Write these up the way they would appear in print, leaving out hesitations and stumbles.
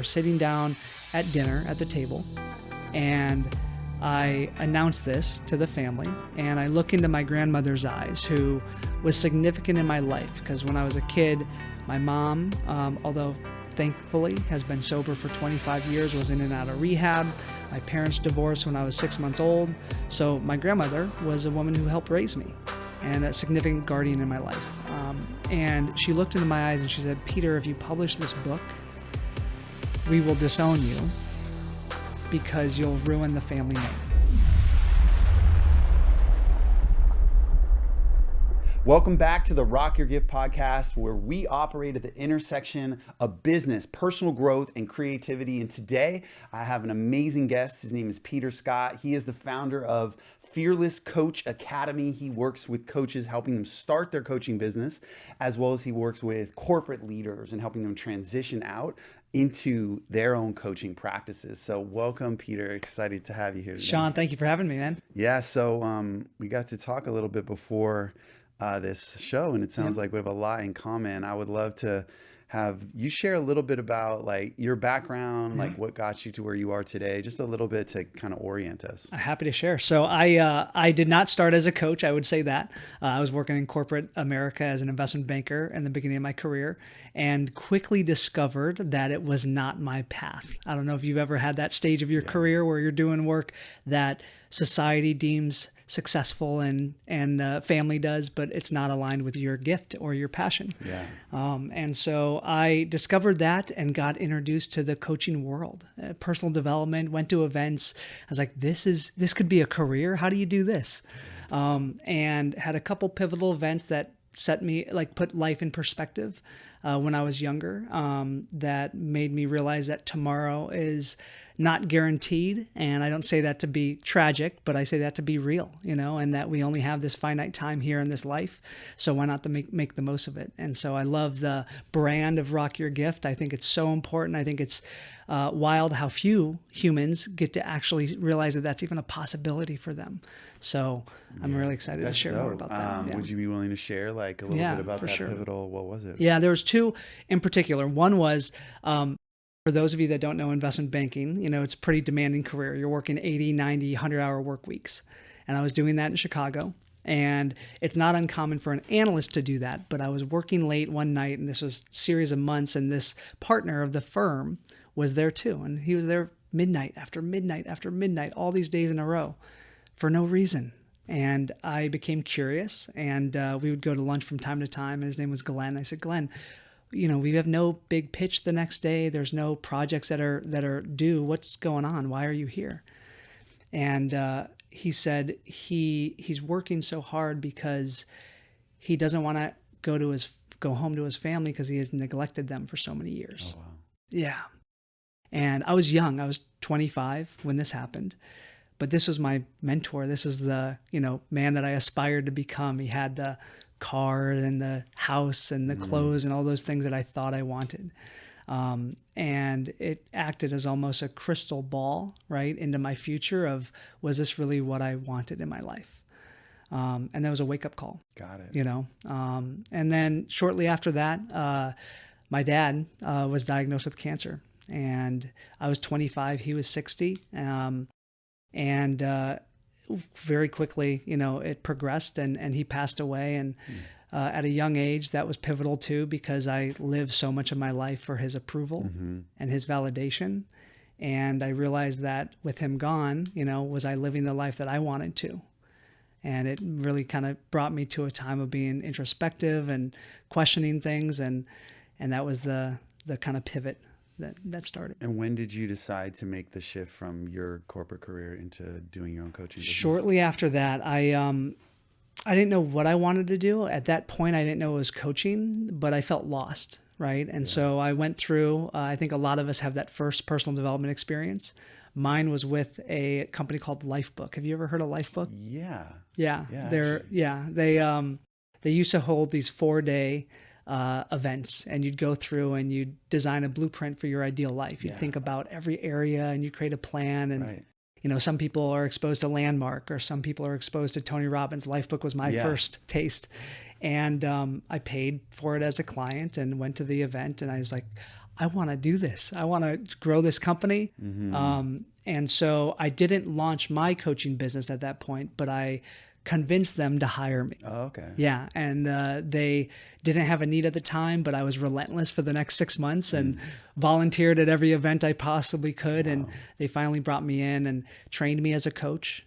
sitting down at dinner at the table, and I announced this to the family, and I look into my grandmother's eyes, who was significant in my life, because when I was a kid, my mom, although thankfully has been sober for 25 years, was in and out of rehab. My parents divorced when I was 6 months old. So my grandmother was a woman who helped raise me and a significant guardian in my life. And she looked into my eyes and she said, "Peter, if you publish this book, we will disown you because you'll ruin the family name." Welcome back to the Rock Your Gift podcast, where we operate at the intersection of business, personal growth, and creativity. And today I have an amazing guest. His name is Peter Scott. He is the founder of Fearless Coach Academy. He works with coaches, helping them start their coaching business, as well as he works with corporate leaders and helping them transition out into their own coaching practices. So welcome, Peter. Excited to have you here today. Sean, thank you for having me, man. Yeah, so we got to talk a little bit before this show, and it sounds like we have a lot in common. I would love to have you share a little bit about like your background, like what got you to where you are today, just a little bit to kind of orient us. Happy to share. So I did not start as a coach. I would say that I was working in corporate America as an investment banker in the beginning of my career, and quickly discovered that it was not my path. I don't know if you've ever had that stage of your career where you're doing work that society deems successful and family does, but it's not aligned with your gift or your passion. And so I discovered that and got introduced to the coaching world, personal development, went to events. I was like, this could be a career. How do you do this? And had a couple pivotal events that set me, like, put life in perspective when I was younger, that made me realize that tomorrow is not guaranteed. And I don't say that to be tragic, but I say that to be real, and that we only have this finite time here in this life. So why not to make the most of it? And so I love the brand of Rock Your Gift. I think it's so important. I think it's wild how few humans get to actually realize that that's even a possibility for them. So I'm really excited to share more about that. Would you be willing to share like a little bit about that pivotal? What was it? Yeah, there was two in particular. One was, for those of you that don't know investment banking, it's a pretty demanding career. You're working 80, 90, 100-hour work weeks. And I was doing that in Chicago. And it's not uncommon for an analyst to do that. But I was working late one night, and this was a series of months, and this partner of the firm was there too. And he was there midnight after midnight after midnight, all these days in a row for no reason. And I became curious, and we would go to lunch from time to time. And his name was Glenn. I said, "Glenn, we have no big pitch the next day. There's no projects that are due. What's going on? Why are you here?" And he said he's working so hard because he doesn't want to go home to his family because he has neglected them for so many years. Oh, wow. Yeah. And I was young. I was 25 when this happened. But this was my mentor. This is the, man that I aspired to become. He had the car and the house and the clothes and all those things that I thought I wanted. And it acted as almost a crystal ball, right, into my future of, was this really what I wanted in my life? And that was a wake-up call. Got it. And then shortly after that, my dad was diagnosed with cancer. And I was 25, he was 60. And very quickly, it progressed and he passed away. And at a young age, that was pivotal too, because I lived so much of my life for his approval and his validation. And I realized that with him gone, was I living the life that I wanted to? And it really kind of brought me to a time of being introspective and questioning things. And that was the kind of pivot that started. And when did you decide to make the shift from your corporate career into doing your own coaching business? Shortly after that, I didn't know what I wanted to do. At that point, I didn't know it was coaching, but I felt lost, right? And so I went through, I think a lot of us have that first personal development experience. Mine was with a company called Lifebook. Have you ever heard of Lifebook? Yeah. They used to hold these 4-day events, and you'd go through and you'd design a blueprint for your ideal life. You'd think about every area and you create a plan. And some people are exposed to Landmark, or some people are exposed to Tony Robbins. Lifebook was my first taste. And I paid for it as a client and went to the event. And I was like, I want to do this. I want to grow this company. And so I didn't launch my coaching business at that point, but I convinced them to hire me. Oh, okay. Yeah. And they didn't have a need at the time, but I was relentless for the next 6 months and volunteered at every event I possibly could. And they finally brought me in and trained me as a coach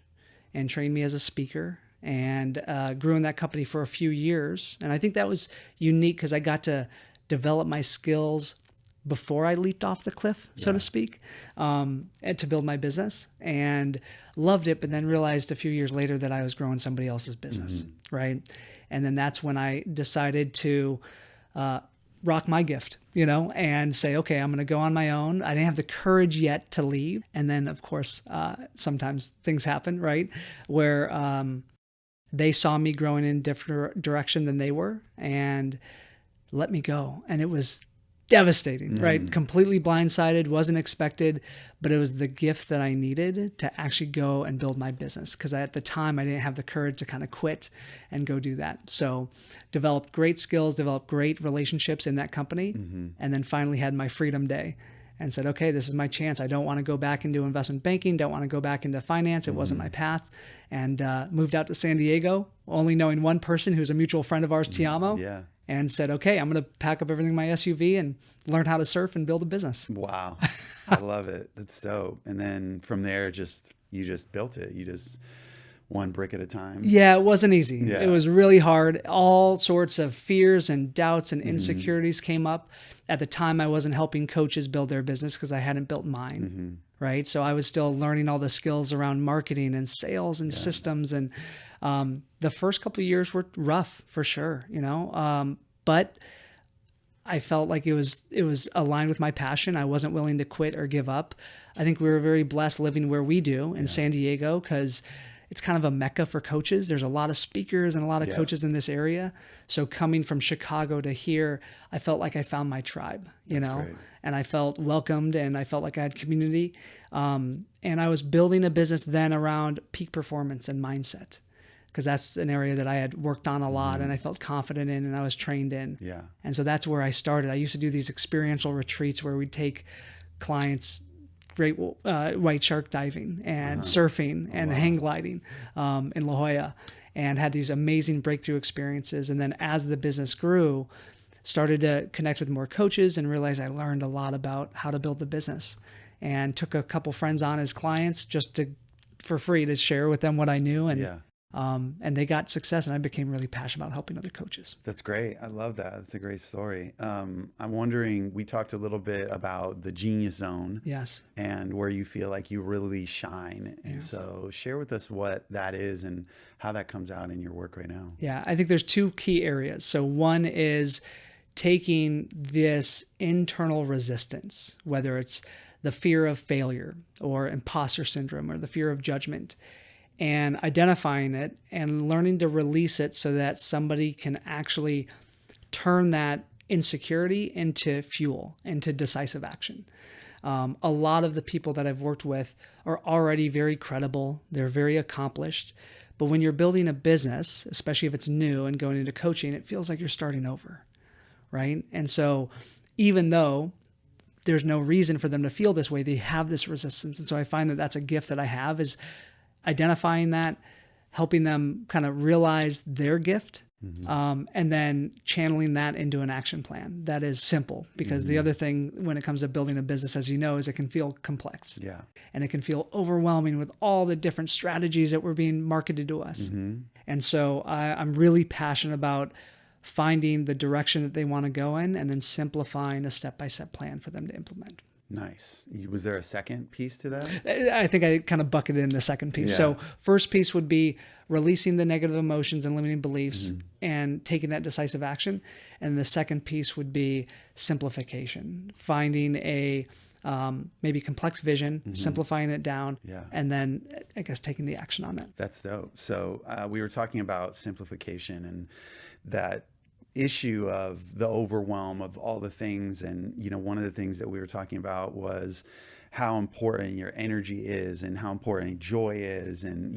and trained me as a speaker, and grew in that company for a few years. And I think that was unique because I got to develop my skills before I leaped off the cliff, so to speak, and to build my business, and loved it. But then realized a few years later that I was growing somebody else's business. Right. And then that's when I decided to rock my gift, and say, okay, I'm going to go on my own. I didn't have the courage yet to leave. And then of course, sometimes things happen, right? Where, they saw me growing in a different direction than they were and let me go. And it was devastating, right? Completely blindsided, wasn't expected, but it was the gift that I needed to actually go and build my business. Because at the time, I didn't have the courage to kind of quit and go do that. So developed great skills, developed great relationships in that company, and then finally had my freedom day and said, okay, this is my chance. I don't want to go back into investment banking, don't want to go back into finance. It wasn't my path. And moved out to San Diego, only knowing one person who's a mutual friend of ours, Tiamo. Yeah. And said, okay, I'm going to pack up everything in my SUV and learn how to surf and build a business. Wow. I love it. That's dope. And then from there, you just built it. You just one brick at a time. Yeah, it wasn't easy. Yeah. It was really hard. All sorts of fears and doubts and insecurities came up. At the time, I wasn't helping coaches build their business because I hadn't built mine, right? So I was still learning all the skills around marketing and sales and systems. And the first couple of years were rough for sure, but I felt like it was aligned with my passion. I wasn't willing to quit or give up. I think we were very blessed living where we do in San Diego because it's kind of a mecca for coaches. There's a lot of speakers and a lot of coaches in this area. So coming from Chicago to here, I felt like I found my tribe, Great. and I felt welcomed and I felt like I had community. And I was building a business then around peak performance and mindset, because that's an area that I had worked on a lot and I felt confident in and I was trained in. Yeah. And so that's where I started. I used to do these experiential retreats where we'd take clients great white shark diving and surfing and hang gliding in La Jolla, and had these amazing breakthrough experiences. And then as the business grew, started to connect with more coaches and realized I learned a lot about how to build the business, and took a couple friends on as clients just for free to share with them what I knew. And they got success, and I became really passionate about helping other coaches. That's great. I love that. That's a great story. I'm wondering, we talked a little bit about the genius zone. Yes. And where you feel like you really shine. And so share with us what that is and how that comes out in your work right now. Yeah, I think there's two key areas. So one is taking this internal resistance, whether it's the fear of failure or imposter syndrome or the fear of judgment, and identifying it and learning to release it so that somebody can actually turn that insecurity into fuel, into decisive action. A lot of the people that I've worked with are already very credible. They're very accomplished. But when you're building a business, especially if it's new and going into coaching, it feels like you're starting over, right? And so even though there's no reason for them to feel this way, they have this resistance. And so I find that that's a gift that I have, is identifying that, helping them kind of realize their gift, and then channeling that into an action plan that is simple. Because the other thing when it comes to building a business, as you know, is it can feel complex. Yeah. And it can feel overwhelming with all the different strategies that were being marketed to us. And so I'm really passionate about finding the direction that they want to go in and then simplifying a step-by-step plan for them to implement. Nice. Was there a second piece to that? I think I kind of bucketed in the second piece. Yeah. So first piece would be releasing the negative emotions and limiting beliefs and taking that decisive action. And the second piece would be simplification, finding a maybe complex vision, simplifying it down, and then I guess taking the action on that. That's dope. So we were talking about simplification and that issue of the overwhelm of all the things. And, one of the things that we were talking about was how important your energy is and how important joy is. And,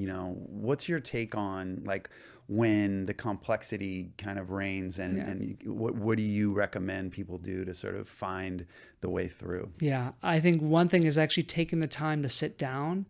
what's your take on, like, when the complexity kind of reigns, and what do you recommend people do to sort of find the way through? Yeah, I think one thing is actually taking the time to sit down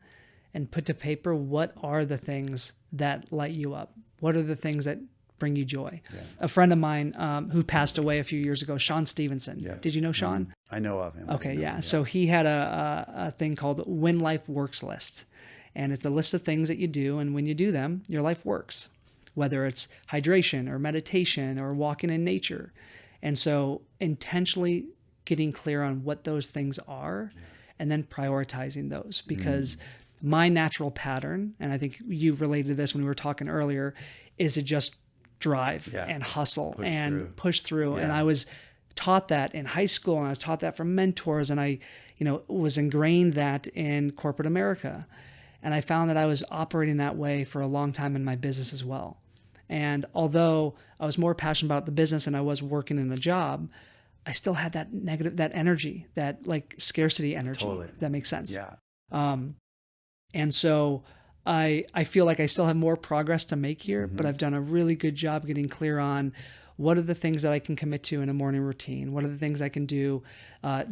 and put to paper what are the things that light you up? What are the things that bring you joy? Yeah. A friend of mine who passed away a few years ago, Sean Stevenson. Yeah. Did you know Sean? I know of him. Okay, yeah. So he had a thing called When Life Works List. And it's a list of things that you do. And when you do them, your life works, whether it's hydration or meditation or walking in nature. And so intentionally getting clear on what those things are and then prioritizing those, because my natural pattern, and I think you related to this when we were talking earlier, is to just drive and hustle and push through. And I was taught that in high school, and I was taught that from mentors, and I, was ingrained that in corporate America. And I found that I was operating that way for a long time in my business as well. And although I was more passionate about the business and I was working in a job, I still had that negative, that energy, that like scarcity energy. Totally. If that makes sense. Yeah. And so I feel like I still have more progress to make here, but I've done a really good job getting clear on what are the things that I can commit to in a morning routine? What are the things I can do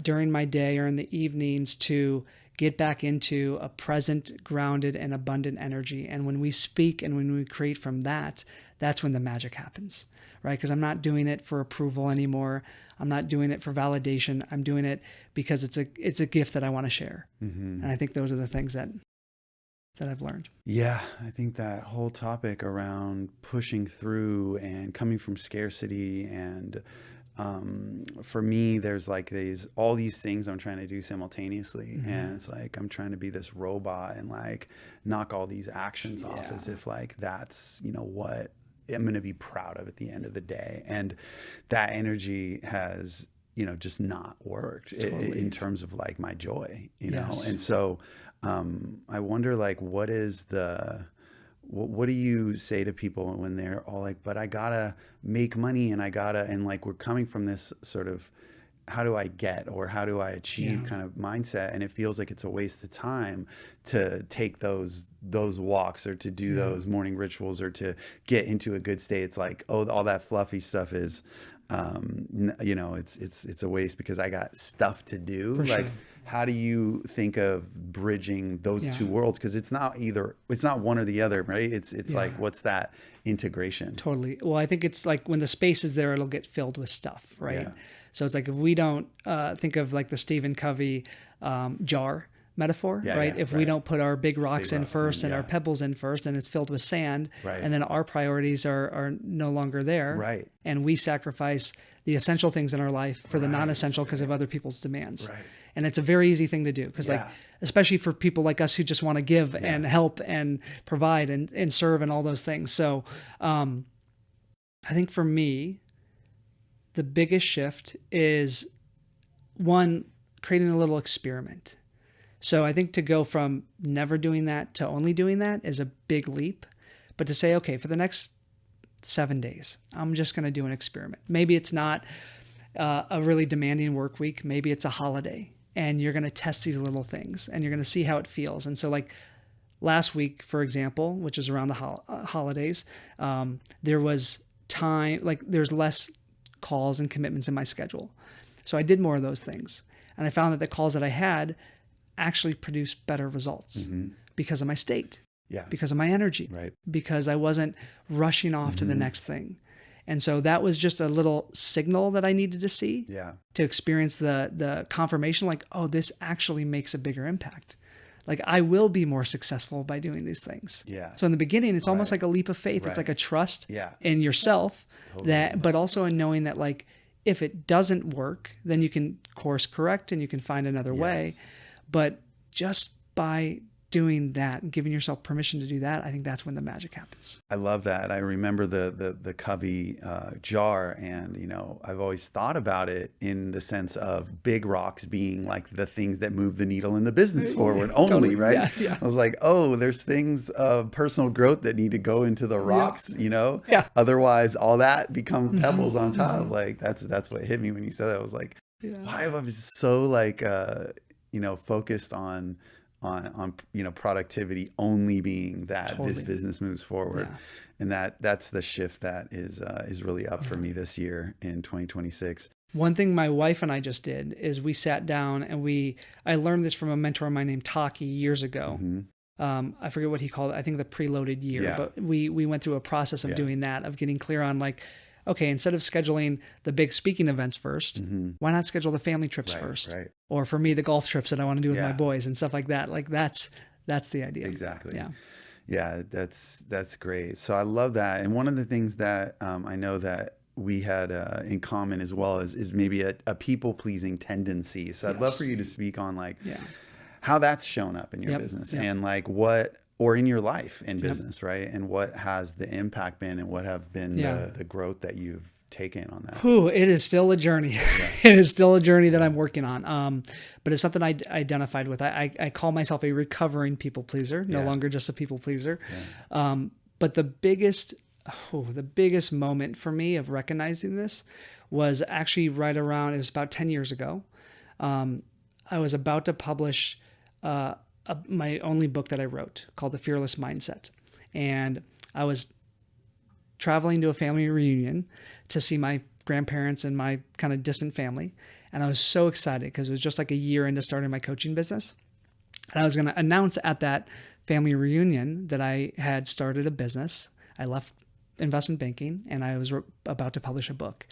during my day or in the evenings to get back into a present, grounded, and abundant energy? And when we speak and when we create from that, that's when the magic happens, right? Because I'm not doing it for approval anymore. I'm not doing it for validation. I'm doing it because it's a gift that I want to share. And I think those are the things that I've learned. Yeah, I think that whole topic around pushing through and coming from scarcity, and for me, there's like all these things I'm trying to do simultaneously, and it's like I'm trying to be this robot and like knock all these actions off as if like that's what I'm going to be proud of at the end of the day, and that energy has just not worked in terms of like my joy, and so I wonder like what do you say to people when they're all like, but I gotta make money and like we're coming from this sort of how do I get or how do I achieve kind of mindset, and it feels like it's a waste of time to take those walks or to do those morning rituals or to get into a good state. It's like, oh, all that fluffy stuff is it's a waste because I got stuff to do. For like sure. How do you think of bridging those two worlds? Because it's not one or the other, right? It's like, what's that integration? Totally. Well, I think it's like when the space is there, it'll get filled with stuff, right? Yeah. So it's like if we don't think of like the Stephen Covey jar metaphor, right? If we don't put our big rocks in first and our pebbles in first, and it's filled with sand, and then our priorities are no longer there, right? And we sacrifice the essential things in our life for the non-essential because of other people's demands. Right. And it's a very easy thing to do because like, especially for people like us who just want to give and help and provide and serve and all those things. So I think for me, the biggest shift is one, creating a little experiment. So I think to go from never doing that to only doing that is a big leap, but to say, okay, for the next 7 days, I'm just going to do an experiment. Maybe it's not a really demanding work week. Maybe it's a holiday and you're going to test these little things and you're going to see how it feels. And so like last week, for example, which is around the holidays, there was time, like there's less calls and commitments in my schedule. So I did more of those things. And I found that the calls that I had actually produced better results because of my state, because of my energy, because I wasn't rushing off to the next thing. And so that was just a little signal that I needed to see to experience the confirmation, like, oh, this actually makes a bigger impact. Like I will be more successful by doing these things. So in the beginning, it's almost like a leap of faith. It's like a trust in yourself but also in knowing that like, if it doesn't work, then you can course correct and you can find another way. But just by doing that and giving yourself permission to do that, I think that's when the magic happens. I love that. I remember the Covey jar, and I've always thought about it in the sense of big rocks being like the things that move the needle in the business forward only, right? I was like, oh, there's things of personal growth that need to go into the rocks, Otherwise, all that becomes pebbles on top. Like that's what hit me when you said that. I was like, why have I been so like focused on on productivity only being that Totally. this business moves forward. Yeah. And that's the shift that is really up for me this year in 2026. One thing my wife and I just did is we sat down and I learned this from a mentor of mine named Taki years ago. I forget what he called it. I think the preloaded year, Yeah. but we went through a process of Yeah. doing that, of getting clear on like, okay, instead of scheduling the big speaking events first, why not schedule the family trips first? Right. Or for me, the golf trips that I want to do with Yeah. my boys and stuff like that. Like that's the idea. Exactly. Yeah. Yeah, that's great. So I love that. And one of the things that I know that we had in common as well is maybe a people pleasing tendency. So I'd love for you to speak on like how that's shown up in your business and like or in your life in business, right? And what has the impact been and what have been the growth that you've taken on that? It is still a journey. It is still a journey that I'm working on. But it's something I identified with. I call myself a recovering people pleaser, no longer just a people pleaser. But the biggest moment for me of recognizing this was actually right around, it was about 10 years ago. I was about to publish my only book that I wrote called The Fearless Mindset. And I was traveling to a family reunion to see my grandparents and my kind of distant family. And I was so excited because it was just like a year into starting my coaching business. And I was going to announce at that family reunion that I had started a business. I left investment banking and I was about to publish a book.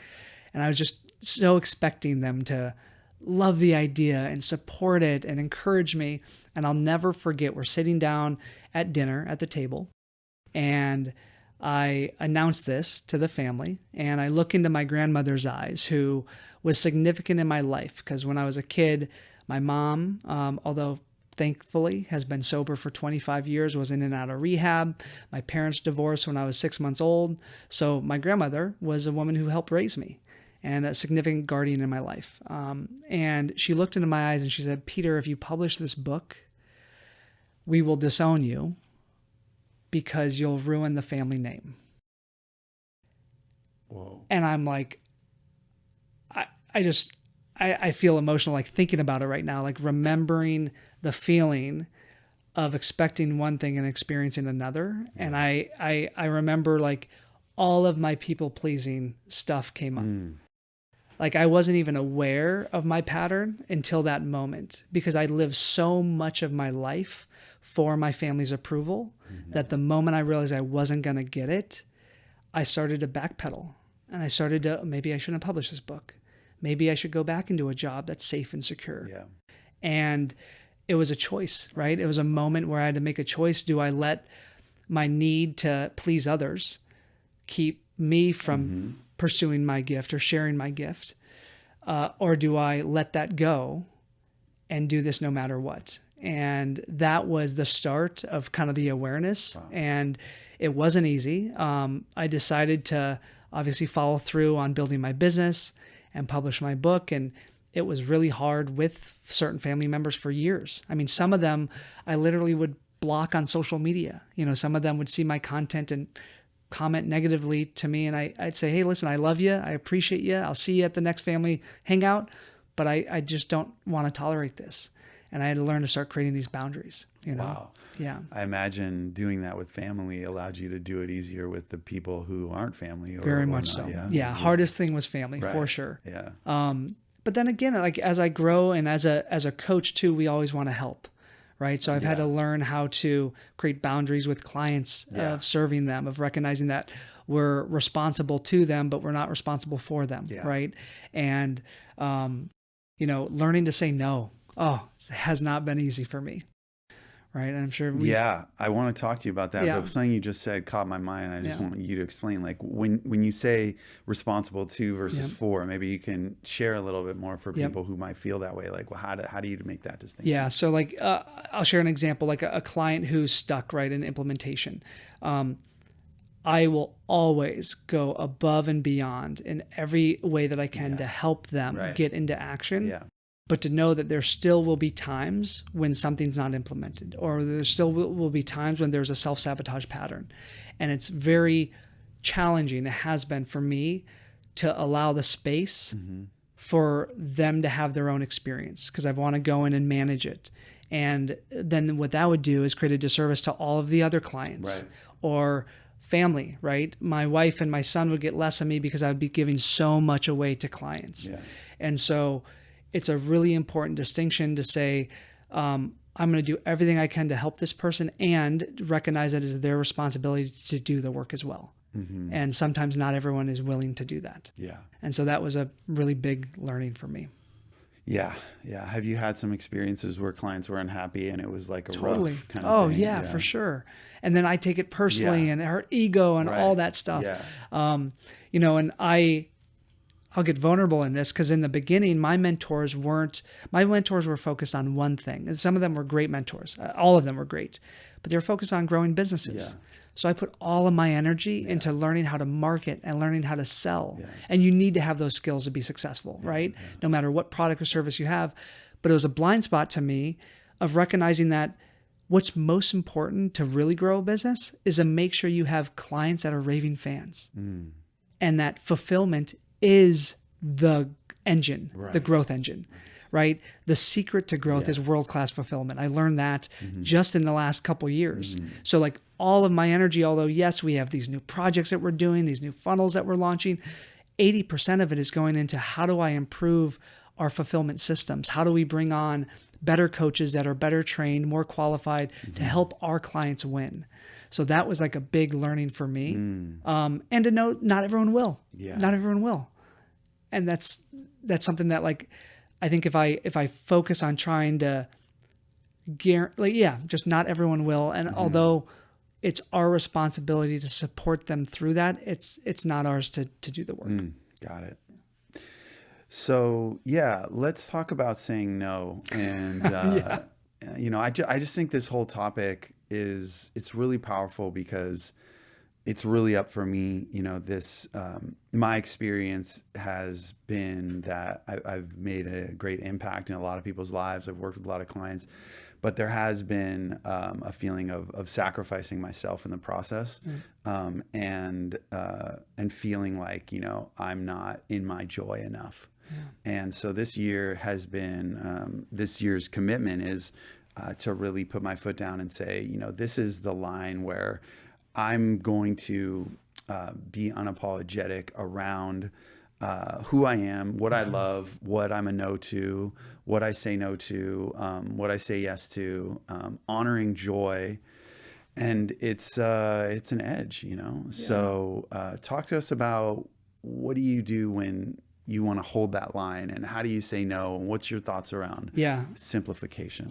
And I was just so expecting them to love the idea and support it and encourage me. And I'll never forget, we're sitting down at dinner at the table and I announced this to the family and I look into my grandmother's eyes, who was significant in my life because when I was a kid, my mom, although thankfully has been sober for 25 years, was in and out of rehab. My parents divorced when I was 6 months old. So my grandmother was a woman who helped raise me and a significant guardian in my life. And she looked into my eyes and she said, "Peter, if you publish this book, we will disown you because you'll ruin the family name." Whoa. And I'm like, I feel emotional, like thinking about it right now, like remembering the feeling of expecting one thing and experiencing another. And I remember like all of my people pleasing stuff came up. Like I wasn't even aware of my pattern until that moment because I lived so much of my life for my family's approval that the moment I realized I wasn't going to get it, I started to backpedal and I started to, maybe I shouldn't publish this book. Maybe I should go back into a job that's safe and secure. Yeah. And it was a choice, right? It was a moment where I had to make a choice. Do I let my need to please others keep me from pursuing my gift or sharing my gift? Or do I let that go and do this no matter what? And that was the start of kind of the awareness. Wow. And it wasn't easy. I decided to obviously follow through on building my business and publish my book. And it was really hard with certain family members for years. I mean, some of them I literally would block on social media. You know, some of them would see my content and comment negatively to me. And I'd say, "Hey, listen, I love you. I appreciate you. I'll see you at the next family hangout, but I just don't want to tolerate this." And I had to learn to start creating these boundaries, you know? Wow. Yeah. I imagine doing that with family allowed you to do it easier with the people who aren't family. Very much so. Yeah. Hardest thing was family, for sure. Yeah. But then again, like as I grow and as a coach too, we always want to help, right? So I've had to learn how to create boundaries with clients of serving them, of recognizing that we're responsible to them, but we're not responsible for them, right? And, learning to say no. Oh, it has not been easy for me. Right. And I'm sure. I want to talk to you about that. But something you just said caught my mind. I just want you to explain, like when you say responsible to versus for, maybe you can share a little bit more for people who might feel that way. Like, well, how do you make that distinction? Yeah. So like, I'll share an example, like a client who's stuck right in implementation. I will always go above and beyond in every way that I can to help them get into action. Yeah. But to know that there still will be times when something's not implemented, or there still will be times when there's a self-sabotage pattern. And it's very challenging, it has been for me, to allow the space for them to have their own experience because I want to go in and manage it. And then what that would do is create a disservice to all of the other clients Right. or family, right? My wife and my son would get less of me because I would be giving so much away to clients. Yeah. And so it's a really important distinction to say, I'm going to do everything I can to help this person and recognize that it is their responsibility to do the work as well. Mm-hmm. And sometimes not everyone is willing to do that. Yeah. And so that was a really big learning for me. Yeah. Yeah. Have you had some experiences where clients were unhappy and it was like a Totally. rough kind of thing? Yeah, for sure. And then I take it personally Yeah. and her ego and Right. all that stuff. Yeah. And I'll get vulnerable in this because in the beginning, my mentors were focused on one thing. And some of them were great mentors. All of them were great, but they were focused on growing businesses. Yeah. So I put all of my energy into learning how to market and learning how to sell. Yeah. And you need to have those skills to be successful, right? Yeah. No matter what product or service you have. But it was a blind spot to me of recognizing that what's most important to really grow a business is to make sure you have clients that are raving fans. Mm. And that fulfillment is the engine, the Right. growth engine, right? The secret to growth is world-class fulfillment. I learned that just in the last couple years. So like all of my energy, although yes, we have these new projects that we're doing, these new funnels that we're launching, 80% of it is going into how do I improve our fulfillment systems? How do we bring on better coaches that are better trained, more qualified to help our clients win? So that was like a big learning for me. And to know not everyone will. Yeah. Not everyone will. And that's something that like, I think if I focus on trying to just not everyone will. And although it's our responsibility to support them through that, it's not ours to do the work. Got it. So yeah, let's talk about saying no. And, I just think this whole topic it's really powerful because it's really up for me. My experience has been that I've made a great impact in a lot of people's lives. I've worked with a lot of clients, but there has been a feeling of sacrificing myself in the process, and feeling like, I'm not in my joy enough. Yeah. And so this year has been, this year's commitment is to really put my foot down and say, this is the line where I'm going to be unapologetic around who I am, what I love, what I'm a no to, what I say no to, what I say yes to, honoring joy. And it's an edge, Yeah. So talk to us about what do you do when you want to hold that line, and how do you say no? And what's your thoughts around simplification?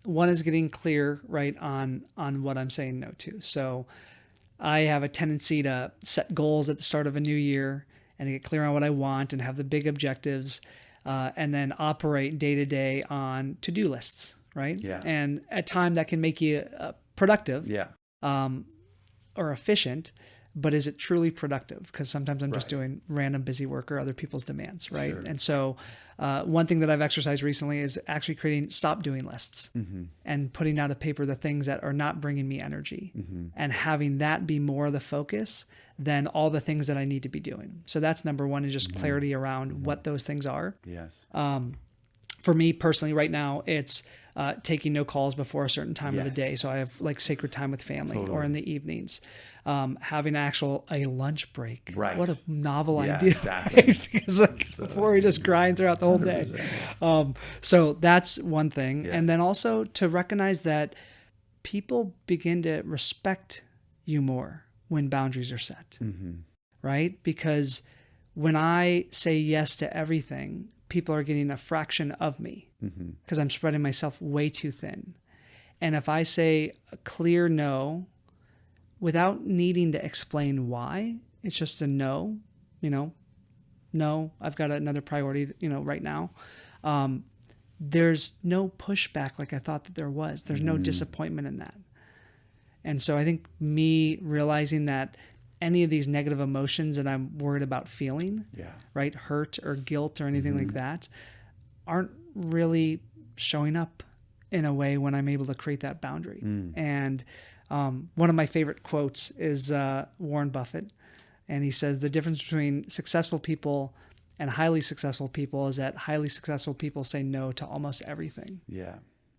One is getting clear, right, on what I'm saying no to. So I have a tendency to set goals at the start of a new year and to get clear on what I want and have the big objectives, and then operate day to day on to-do lists, right? Yeah. And at time that can make you productive, Yeah. or efficient, but is it truly productive? Because sometimes I'm just doing random busy work or other people's demands, right? Sure. And so one thing that I've exercised recently is actually stop doing lists and putting out of paper the things that are not bringing me energy, and having that be more the focus than all the things that I need to be doing. So that's number one, is just clarity around what those things are. Yes. For me personally right now, it's taking no calls before a certain time of the day. So I have like sacred time with family or in the evenings. Having a lunch break. Right. What a novel idea. Exactly. Right? Because before we just grind throughout the whole day. So that's one thing. Yeah. And then also to recognize that people begin to respect you more when boundaries are set. Right? Because when I say yes to everything, people are getting a fraction of me because I'm spreading myself way too thin. And if I say a clear no without needing to explain why, it's just a no, no, I've got another priority, right now. There's no pushback like I thought that there was. There's no disappointment in that. And so I think me realizing that any of these negative emotions that I'm worried about feeling, right, hurt or guilt or anything like that, aren't really showing up in a way when I'm able to create that boundary. And one of my favorite quotes is Warren Buffett. And he says the difference between successful people and highly successful people is that highly successful people say no to almost everything. Yeah.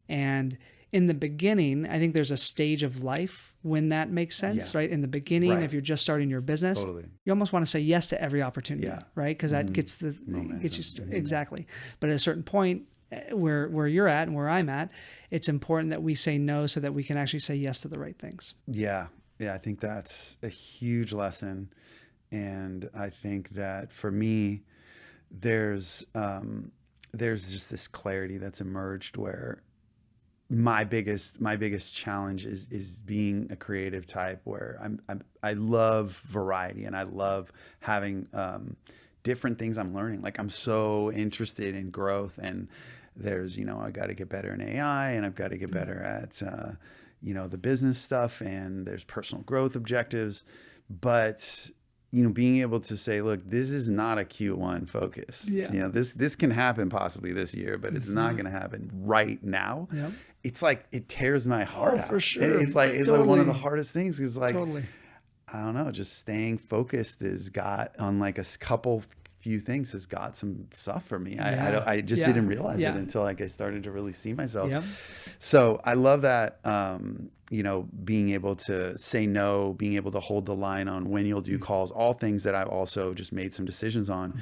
And in the beginning, I think there's a stage of life when that makes sense, Yeah. right? In the beginning, Right. if you're just starting your business, Totally. you almost want to say yes to every opportunity, Yeah. right? Because that gets exactly. But at a certain point, where you're at and where I'm at, it's important that we say no so that we can actually say yes to the right things. Yeah. Yeah. I think that's a huge lesson. And I think that for me, there's just this clarity that's emerged where my biggest challenge is being a creative type where I love variety and I love having different things I'm learning. Like I'm so interested in growth, and there's, I got to get better in AI, and I've got to get better at the business stuff, and there's personal growth objectives. But being able to say, look, this is not a Q1 focus. Yeah. This can happen possibly this year, but it's not going to happen right now. Yep. It's like, it tears my heart out. For sure. It's like one of the hardest things is like, Totally. I don't know, just staying focused has got on like a couple few things has got some stuff for me. I just didn't realize it until like I started to really see myself. Yep. So I love that, being able to say no, being able to hold the line on when you'll do calls, all things that I've also just made some decisions on.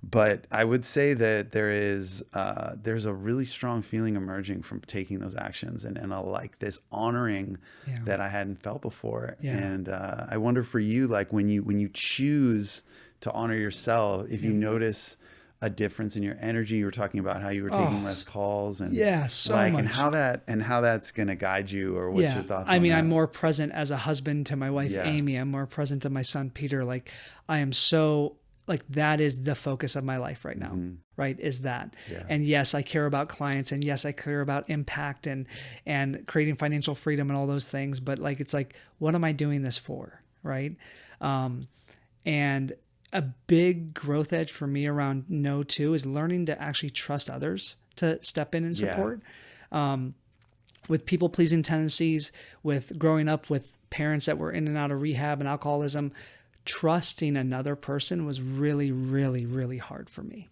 But I would say that there's a really strong feeling emerging from taking those actions, and a, like this honoring that I hadn't felt before. And I wonder for you, like when you choose to honor yourself, if you notice a difference in your energy. You were talking about how you were taking less calls, and so like, much. and how that's going to guide you, or what's your thoughts on I mean, that? I'm more present as a husband to my wife, Amy. I'm more present to my son, Peter. Like I am so, like, that is the focus of my life right now, right? Is that. And yes, I care about clients, and yes, I care about impact and creating financial freedom and all those things. But like, it's like, what am I doing this for? Right. And a big growth edge for me around no too is learning to actually trust others to step in and support. With people pleasing tendencies, with growing up with parents that were in and out of rehab and alcoholism, trusting another person was really, really, really hard for me.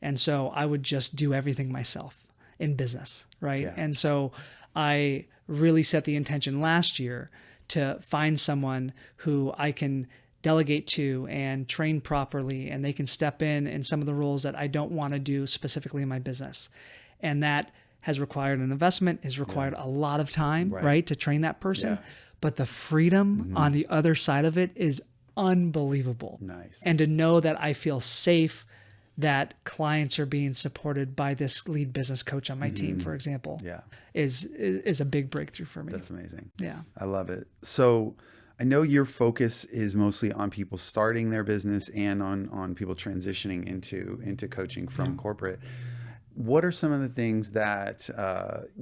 And so I would just do everything myself in business, right? And so I really set the intention last year to find someone who I can delegate to and train properly, and they can step in some of the roles that I don't want to do specifically in my business. And that has required an investment, has required a lot of time, right, to train that person. But the freedom on the other side of it is unbelievable. Nice. And to know that I feel safe that clients are being supported by this lead business coach on my team, for example, is a big breakthrough for me. That's amazing. Yeah. I love it. So I know your focus is mostly on people starting their business and on people transitioning into coaching from corporate. What are some of the things that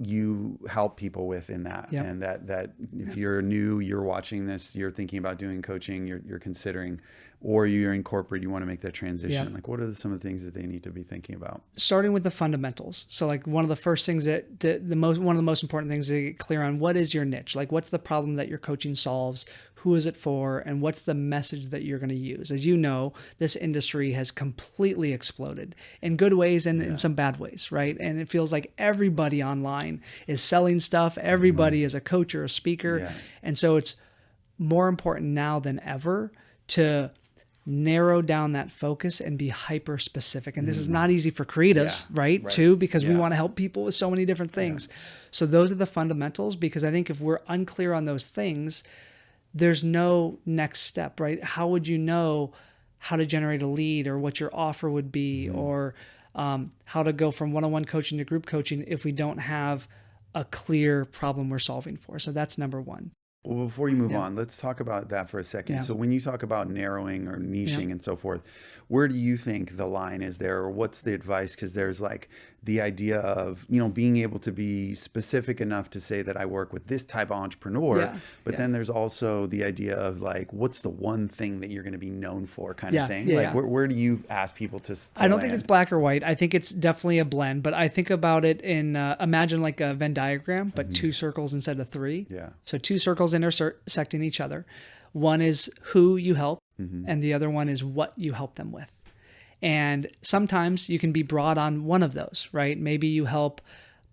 you help people with in that? And that if you're new, you're watching this, you're thinking about doing coaching, you're considering, or you're in corporate, you want to make that transition. Like, what are some of the things that they need to be thinking about? Starting with the fundamentals. So like one of the first things one of the most important things to get clear on, what is your niche? Like, what's the problem that your coaching solves? Who is it for? And what's the message that you're going to use? As you know, this industry has completely exploded in good ways and in some bad ways, right? And it feels like everybody online is selling stuff. Everybody is a coach or a speaker. And so it's more important now than ever to narrow down that focus and be hyper specific. And this is not easy for creatives, right? Too, because we want to help people with so many different things. So those are the fundamentals, because I think if we're unclear on those things, there's no next step, right? How would you know how to generate a lead, or what your offer would be, or how to go from one-on-one coaching to group coaching if we don't have a clear problem we're solving for? So that's number one. Well, before you move on, let's talk about that for a second. So when you talk about narrowing or niching and so forth, where do you think the line is there, or what's the advice? Because there's like the idea of, being able to be specific enough to say that I work with this type of entrepreneur, but then there's also the idea of like, what's the one thing that you're going to be known for kind of thing? Where do you ask people to I don't think it's black or white. I think it's definitely a blend, but I think about it in, imagine like a Venn diagram, but 2 circles instead of 3. So 2 circles intersecting each other. One is who you help, and the other one is what you help them with. And sometimes you can be broad on one of those, right? Maybe you help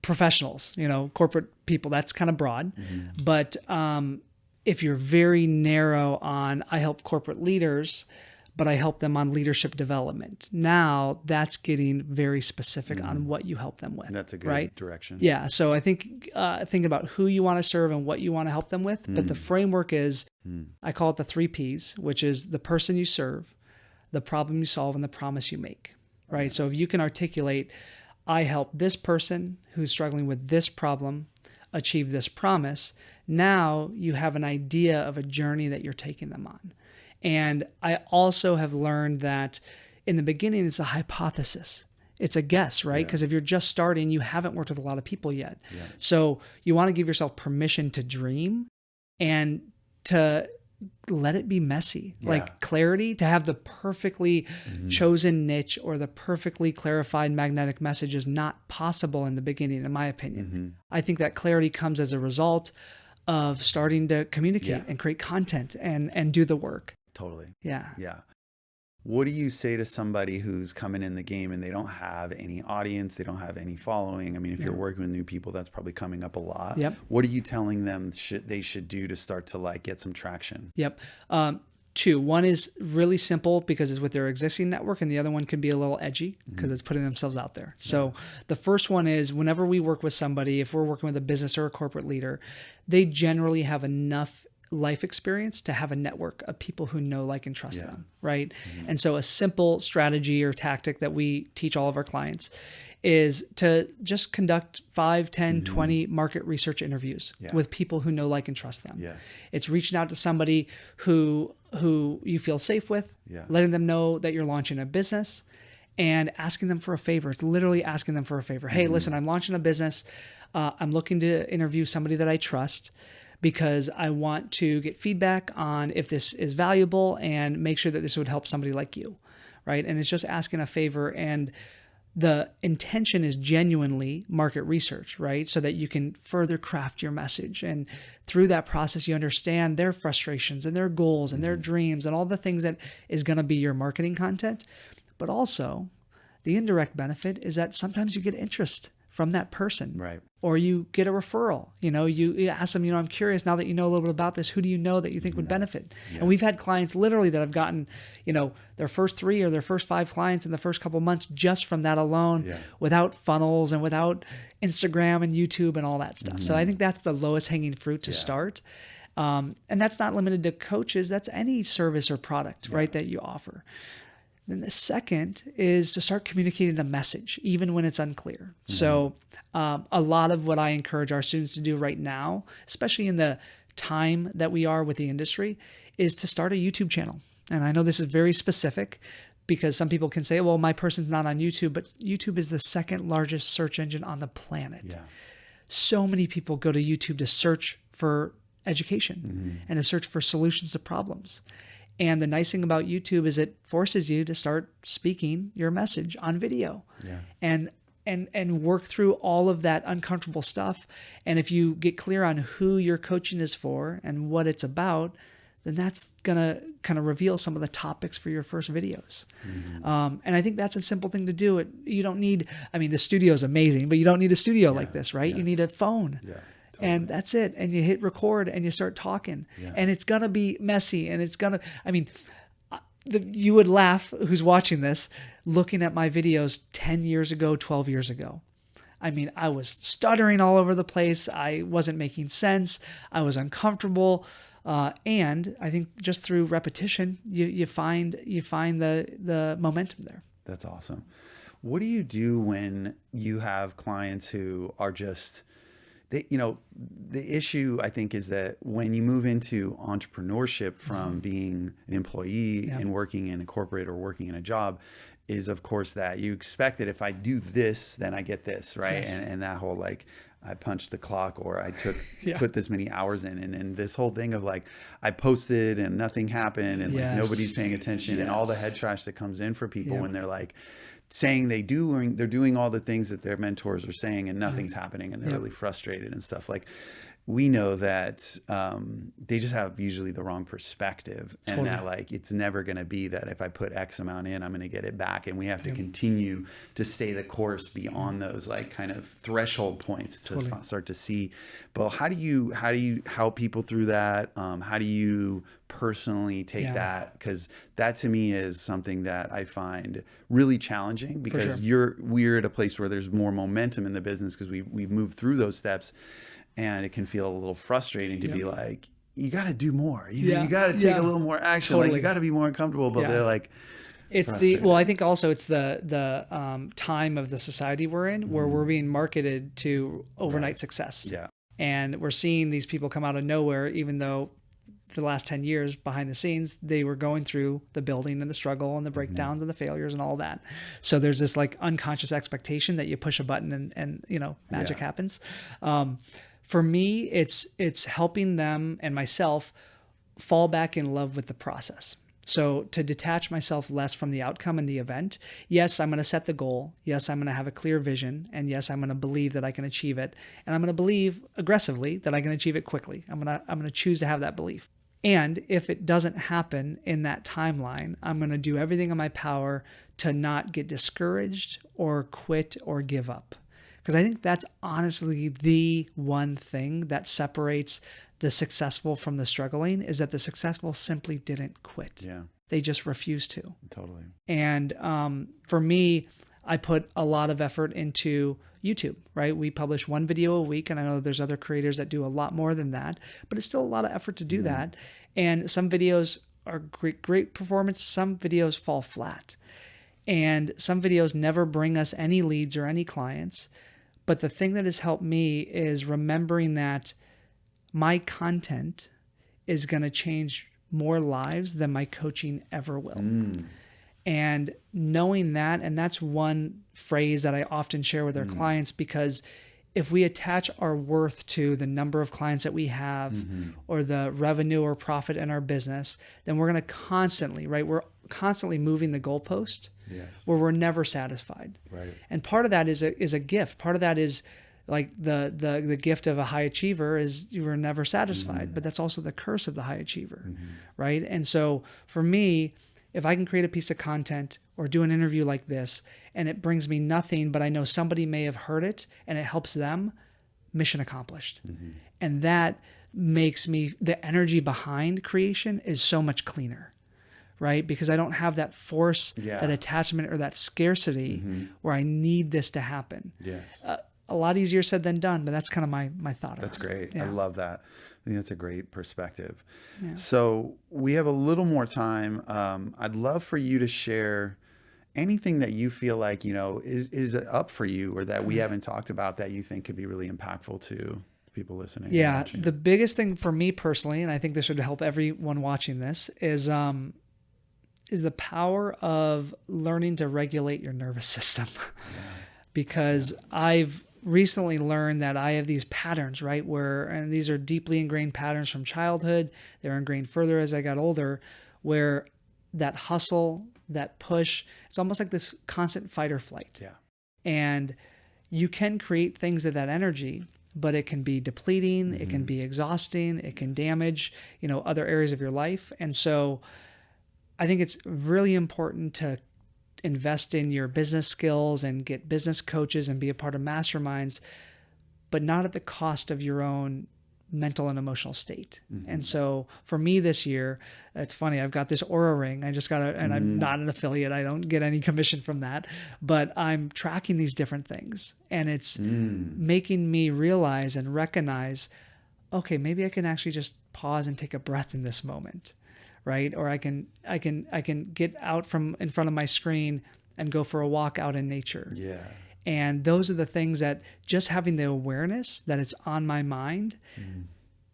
professionals, corporate people, that's kind of broad. But if you're very narrow on, I help corporate leaders, but I help them on leadership development. Now that's getting very specific on what you help them with. That's a good right? direction. Yeah. So I think thinking about who you want to serve and what you want to help them with. But the framework is, I call it the 3 Ps, which is the person you serve, the problem you solve, and the promise you make. Right. So if you can articulate, I help this person who's struggling with this problem achieve this promise, now you have an idea of a journey that you're taking them on. And I also have learned that in the beginning, it's a hypothesis. It's a guess, right? Because if you're just starting, you haven't worked with a lot of people yet. So you want to give yourself permission to dream and to let it be messy, like clarity, to have the perfectly chosen niche or the perfectly clarified magnetic message is not possible in the beginning, in my opinion. I think that clarity comes as a result of starting to communicate and create content and do the work. Totally. Yeah. Yeah. What do you say to somebody who's coming in the game and they don't have any audience, they don't have any following? I mean, if you're working with new people, that's probably coming up a lot. What are you telling them they should do to start to like get some traction? 2. One is really simple because it's with their existing network, and the other one can be a little edgy because it's putting themselves out there. So the first one is, whenever we work with somebody, if we're working with a business or a corporate leader, they generally have enough life experience to have a network of people who know, like, and trust them, right? And so a simple strategy or tactic that we teach all of our clients is to just conduct 5, 10, 20 market research interviews with people who know, like, and trust them. It's reaching out to somebody who you feel safe with, letting them know that you're launching a business, and asking them for a favor. It's literally asking them for a favor. Hey, listen, I'm launching a business. I'm looking to interview somebody that I trust, because I want to get feedback on if this is valuable and make sure that this would help somebody like you, right? And it's just asking a favor, and the intention is genuinely market research, right? So that you can further craft your message. And through that process, you understand their frustrations and their goals and their dreams and all the things that is going to be your marketing content. But also, the indirect benefit is that sometimes you get interest from that person, right? Or you get a referral. You ask them, I'm curious, now that you know a little bit about this, who do you know that you think would benefit? And we've had clients literally that have gotten, their first 3 or their first 5 clients in the first couple of months just from that alone, without funnels and without Instagram and YouTube and all that stuff. So I think that's the lowest hanging fruit to start. And that's not limited to coaches. That's any service or product, right, that you offer. Then the second is to start communicating the message, even when it's unclear. So a lot of what I encourage our students to do right now, especially in the time that we are with the industry, is to start a YouTube channel. And I know this is very specific, because some people can say, well, my person's not on YouTube, but YouTube is the second largest search engine on the planet. So many people go to YouTube to search for education and to search for solutions to problems. And the nice thing about YouTube is it forces you to start speaking your message on video and work through all of that uncomfortable stuff. And if you get clear on who your coaching is for and what it's about, then that's going to kind of reveal some of the topics for your first videos. And I think that's a simple thing to do. You don't need, the studio is amazing, but you don't need a studio like this, right? You need a phone. Totally. And that's it. And you hit record and you start talking. And it's going to be messy. And it's going to, you would laugh, who's watching this, looking at my videos 10 years ago, 12 years ago. I was stuttering all over the place. I wasn't making sense. I was uncomfortable. And I think just through repetition, you find the momentum there. That's awesome. What do you do when you have clients who are just... the issue, I think, is that when you move into entrepreneurship from being an employee and working in a corporate or working in a job, is of course that you expect that if I do this, then I get this, right? And that whole, like, I punched the clock, or I put this many hours in, and this whole thing of, like, I posted and nothing happened, and like nobody's paying attention, and all the head trash that comes in for people when they're like saying they're doing all the things that their mentors are saying and nothing's happening, and they're really frustrated and stuff. Like, we know that they just have usually the wrong perspective, and Totally. that like it's never going to be that if I put X amount in, I'm going to get it back, and we have to Yeah. continue to stay the course beyond those like kind of threshold points to Totally. start to see. But how do you help people through that? How do you personally take Yeah. that? Because that to me is something that I find really challenging, because sure. we're at a place where there's more momentum in the business because we've moved through those steps. And it can feel a little frustrating to Yep. be like, you got to do more. Yeah. You got to take a little more action. Like Totally. you got to be more uncomfortable. But Yeah. they're like, It's frustrated. I think also it's the time of the society we're in, where we're being marketed to overnight success. Yeah. And we're seeing these people come out of nowhere, even though for the last 10 years behind the scenes, they were going through the building and the struggle and the breakdowns and the failures and all that. So there's this like unconscious expectation that you push a button and magic happens. For me, it's helping them and myself fall back in love with the process. So to detach myself less from the outcome and the event. Yes, I'm going to set the goal. Yes, I'm going to have a clear vision. And yes, I'm going to believe that I can achieve it. And I'm going to believe aggressively that I can achieve it quickly. I'm going to choose to have that belief. And if it doesn't happen in that timeline, I'm going to do everything in my power to not get discouraged or quit or give up. Because I think that's honestly the one thing that separates the successful from the struggling, is that the successful simply didn't quit. Yeah. They just refused to. Totally. And for me, I put a lot of effort into YouTube, right? We publish one video a week, and I know there's other creators that do a lot more than that, but it's still a lot of effort to do that. And some videos are great performance. Some videos fall flat. And some videos never bring us any leads or any clients. But the thing that has helped me is remembering that my content is going to change more lives than my coaching ever will. And knowing that, and that's one phrase that I often share with our clients, because if we attach our worth to the number of clients that we have or the revenue or profit in our business, then we're going to constantly, right? We're constantly moving the goalpost where we're never satisfied. Right. And part of that is a gift. Part of that is like the gift of a high achiever is you were never satisfied, but that's also the curse of the high achiever, right? And so for me, if I can create a piece of content or do an interview like this and it brings me nothing, but I know somebody may have heard it and it helps them, mission accomplished. And that makes me, the energy behind creation is so much cleaner, right? Because I don't have that force, that attachment, or that scarcity where I need this to happen. Yes. A lot easier said than done, but that's kind of my thought. That's great. Yeah. I love that. I think that's a great perspective. Yeah. So we have a little more time. I'd love for you to share anything that you feel like, is up for you, or that we haven't talked about that you think could be really impactful to people listening. Yeah. The biggest thing for me personally, and I think this would help everyone watching this, is the power of learning to regulate your nervous system. Because I've recently learned that I have these patterns, right? And these are deeply ingrained patterns from childhood. They're ingrained further as I got older, where that hustle, that push, it's almost like this constant fight or flight. Yeah. And you can create things of that energy, but it can be depleting. It can be exhausting. It can damage, other areas of your life. And so I think it's really important to invest in your business skills and get business coaches and be a part of masterminds, but not at the cost of your own mental and emotional state. And so for me this year, it's funny, I've got this Aura ring. I just got and I'm not an affiliate. I don't get any commission from that, but I'm tracking these different things, and it's making me realize and recognize, okay, maybe I can actually just pause and take a breath in this moment. Right? Or I can get out from in front of my screen and go for a walk out in nature. Yeah. And those are the things that just having the awareness that it's on my mind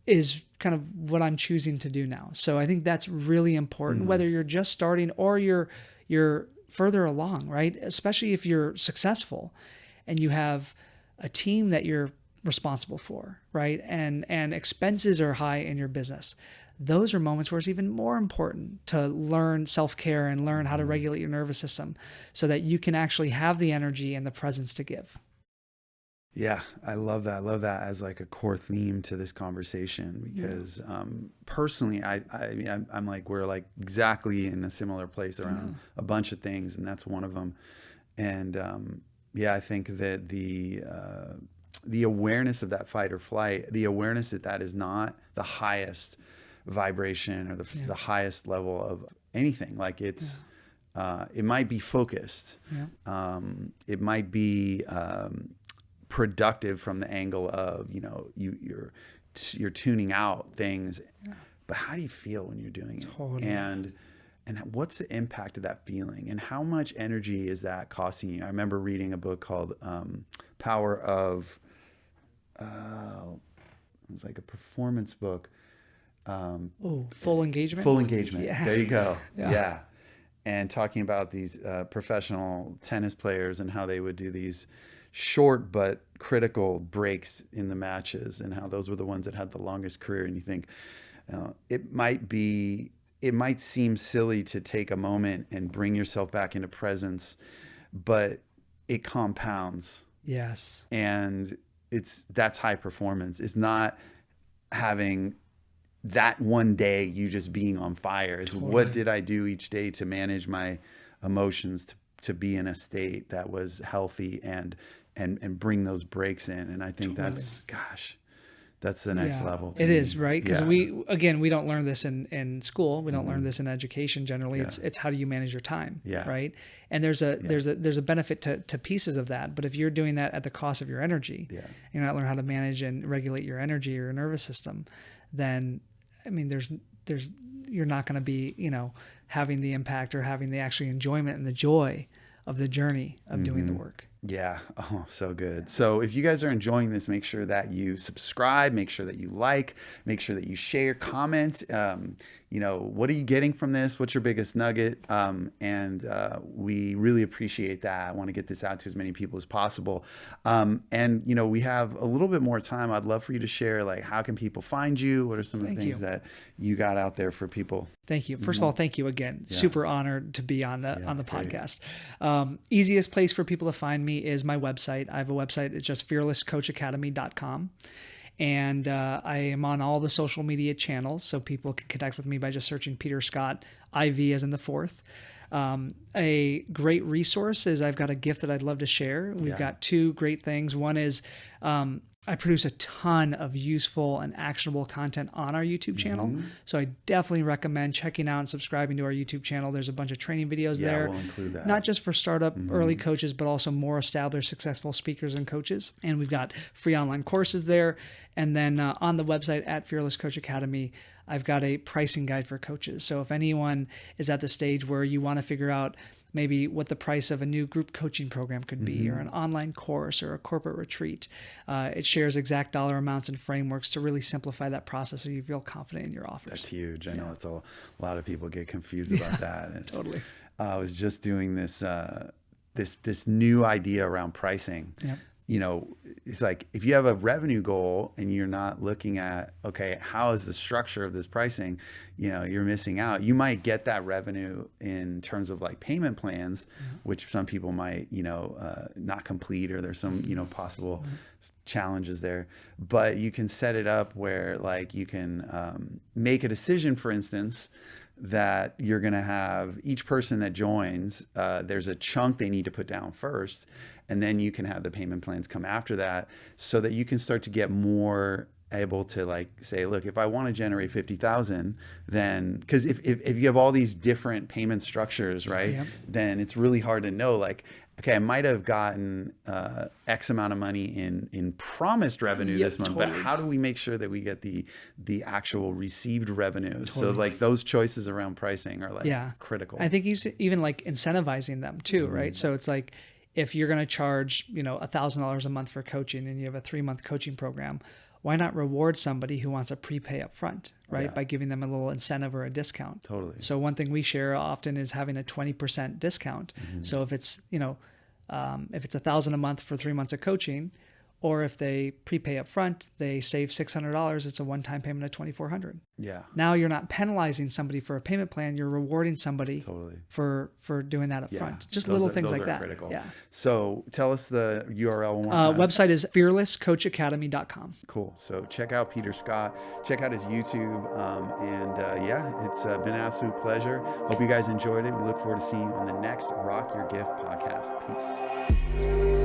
is kind of what I'm choosing to do now. So I think that's really important, whether you're just starting or you're further along, right? Especially if you're successful and you have a team that you're responsible for, right? And expenses are high in your business. Those are moments where it's even more important to learn self-care and learn how to regulate your nervous system so that you can actually have the energy and the presence to give. Yeah, I love that. I love that as like a core theme to this conversation because personally, mean, I'm like, we're like exactly in a similar place around a bunch of things, and that's one of them. And yeah, I think that the awareness of that fight or flight, the awareness that that is not the highest vibration or the highest level of anything. Like it might be focused. Yeah. It might be productive from the angle of, you're tuning out things, but how do you feel when you're doing it? Totally. And what's the impact of that feeling, and how much energy is that costing you? I remember reading a book called Power of it was like a performance book. Full engagement. Full engagement. Yeah. There you go. Yeah. Yeah. And talking about these professional tennis players and how they would do these short but critical breaks in the matches, and how those were the ones that had the longest career. And you think it might seem silly to take a moment and bring yourself back into presence, but it compounds. Yes. And that's high performance. It's not having that one day you just being on fire. It's Totally. What did I do each day to manage my emotions to be in a state that was healthy and bring those breaks in. And I think that's the next level. It is, right? Because Yeah. we don't learn this in school. We don't learn this in education generally. It's how do you manage your time, right? And there's a benefit to pieces of that. But if you're doing that at the cost of your energy, you're not learning how to manage and regulate your energy or your nervous system, then I mean, you're not going to be, having the impact or having the actual enjoyment and the joy of the journey of doing the work. Yeah. Oh, so good. So if you guys are enjoying this, make sure that you subscribe, make sure that you like, make sure that you share, comment. What are you getting from this? What's your biggest nugget? And we really appreciate that. I want to get this out to as many people as possible. And we have a little bit more time. I'd love for you to share, like, how can people find you? What are some of the things that you got out there for people? Thank you. First of all, thank you again. Super honored to be on the podcast. Easiest place for people to find me is my website. I have a website. It's just fearlesscoachacademy.com. And I am on all the social media channels, so people can connect with me by just searching Peter Scott, IV as in the fourth. A great resource is I've got a gift that I'd love to share. We've got two great things. One is I produce a ton of useful and actionable content on our YouTube channel. So I definitely recommend checking out and subscribing to our YouTube channel. There's a bunch of training videos there. We'll include that. Not just for startup early coaches, but also more established, successful speakers and coaches. And we've got free online courses there. And then on the website at Fearless Coach Academy, I've got a pricing guide for coaches. So if anyone is at the stage where you want to figure out maybe what the price of a new group coaching program could be, or an online course or a corporate retreat, it shares exact dollar amounts and frameworks to really simplify that process so you feel confident in your offers. That's huge. I know it's a lot of people get confused about that. Totally. I was just doing this this new idea around pricing. Yep. It's like if you have a revenue goal and you're not looking at, okay, how is the structure of this pricing, you're missing out. You might get that revenue in terms of like payment plans, which some people might, not complete, or there's some, possible challenges there. But you can set it up where, like, you can make a decision, for instance, that you're going to have each person that joins, there's a chunk they need to put down first. And then you can have the payment plans come after that, so that you can start to get more able to, like, say, look, if I want to generate 50,000, then, because if you have all these different payment structures, right, then it's really hard to know, like, okay, I might have gotten X amount of money in promised revenue this month, but how do we make sure that we get the actual received revenue? So, like, those choices around pricing are like critical. I think even like incentivizing them too, right? So it's like, if you're going to charge, $1,000 a month for coaching and you have a 3-month coaching program, why not reward somebody who wants a prepay up front, right? By giving them a little incentive or a discount. Totally. So one thing we share often is having a 20% discount. So if it's, if it's $1,000 a month for 3 months of coaching, Or if they prepay up front, they save $600. It's a one-time payment of $2,400. Yeah. Now you're not penalizing somebody for a payment plan. You're rewarding somebody Totally. for doing that up Yeah. front. Just Those little are- things those like are that. critical. Yeah. So tell us the URL one more time. Website is fearlesscoachacademy.com. Cool. So check out Peter Scott. Check out his YouTube. Yeah, it's been an absolute pleasure. Hope you guys enjoyed it. We look forward to seeing you on the next Rock Your Gift podcast. Peace.